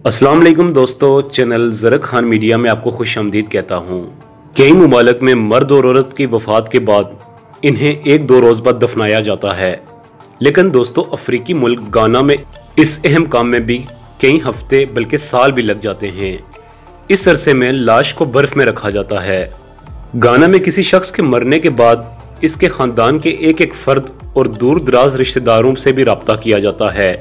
अस्सलाम वालेकुम दोस्तों, चैनल ज़रक खान मीडिया में आपको खुशामदीद कहता हूँ। कई मुमालिक में मर्द और औरत की वफात के बाद इन्हें एक दो रोज़ बाद दफनाया जाता है, लेकिन दोस्तों अफ्रीकी मुल्क गाना में इस अहम काम में भी कई हफ्ते बल्कि साल भी लग जाते हैं। इस अरसे में लाश को बर्फ में रखा जाता है। गाना में किसी शख्स के मरने के बाद इसके खानदान के एक एक फर्द और दूर दराज रिश्तेदारों से भी रब्ता किया जाता है।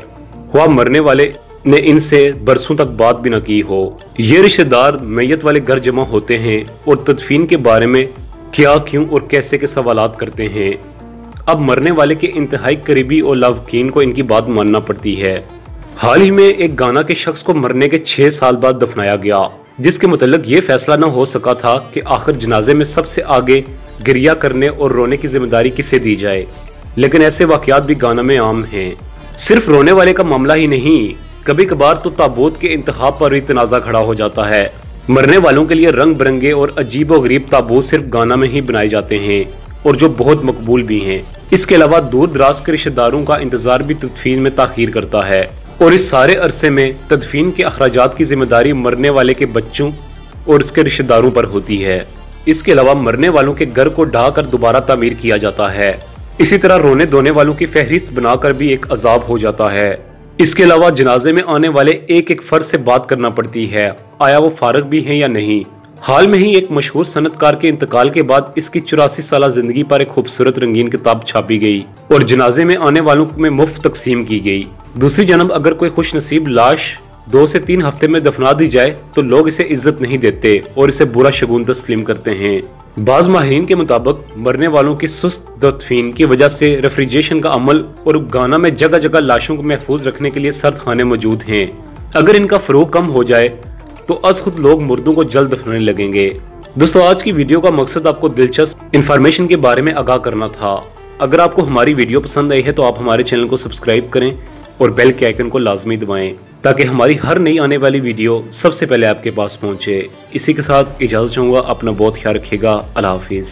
हुआ मरने वाले ने इनसे बरसों तक बात भी न की हो। ये रिश्तेदार मैयत वाले घर जमा होते हैं और तदफीन के बारे में क्या, क्यों और कैसे के सवालात करते हैं। अब मरने वाले के इंतहाई करीबी और लावकीन को इनकी बात मानना पड़ती है। हाल ही में एक गाना के शख्स को मरने के 6 साल बाद दफनाया गया, जिसके मुतल्लिक ये फैसला न हो सका था कि आखिर जनाजे में सबसे आगे गिरिया करने और रोने की जिम्मेदारी किसे दी जाए। लेकिन ऐसे वाकयात भी गाना में आम हैं। सिर्फ रोने वाले का मामला ही नहीं, कभी कभार तो ताबूत के इंतहा पर भी तनाजा खड़ा हो जाता है। मरने वालों के लिए रंग बिरंगे और अजीब व गरीब ताबूत सिर्फ गाना में ही बनाए जाते हैं और जो बहुत मकबूल भी हैं। इसके अलावा दूर दराज के रिश्तेदारों का इंतजार भी तदफीन में ताखीर करता है और इस सारे अरसे में तदफीन के अखराजात की जिम्मेदारी मरने वाले के बच्चों और उसके रिश्तेदारों पर होती है। इसके अलावा मरने वालों के घर को ढाकर दोबारा तामीर किया जाता है। इसी तरह रोने धोने वालों की फहरिस्त बनाकर भी एक अजाब हो जाता है। इसके अलावा जनाजे में आने वाले एक एक फर्द से बात करना पड़ती है, आया वो फारग भी है या नहीं। हाल में ही एक मशहूर सनतकार के इंतकाल के बाद इसकी 84 साल जिंदगी पर एक खूबसूरत रंगीन किताब छापी गई और जनाजे में आने वालों में मुफ्त तकसीम की गई। दूसरी जानब अगर कोई खुश नसीब लाश 2 से 3 हफ्ते में दफना दी जाए तो लोग इसे इज्जत नहीं देते और इसे बुरा शगुन तस्लीम करते हैं। बाज माहिरीन के मुताबिक मरने वालों की सुस्त तदफीन की वजह से रेफ्रिजरेशन का अमल और गाना में जगह जगह लाशों को महफूज रखने के लिए सर्द खाने मौजूद हैं। अगर इनका फरोग कम हो जाए तो अज खुद लोग मुर्दों को जल्द दफनाने लगेंगे। दोस्तों आज की वीडियो का मकसद आपको दिलचस्प इंफॉर्मेशन के बारे में आगाह करना था। अगर आपको हमारी वीडियो पसंद आई है तो आप हमारे चैनल को सब्सक्राइब करें और बेल के आइकन को लाजमी दबाएं ताकि हमारी हर नई आने वाली वीडियो सबसे पहले आपके पास पहुंचे। इसी के साथ इजाजत चाहूँगा। अपना बहुत ख्याल रखिएगा। अल्लाह हाफिज़।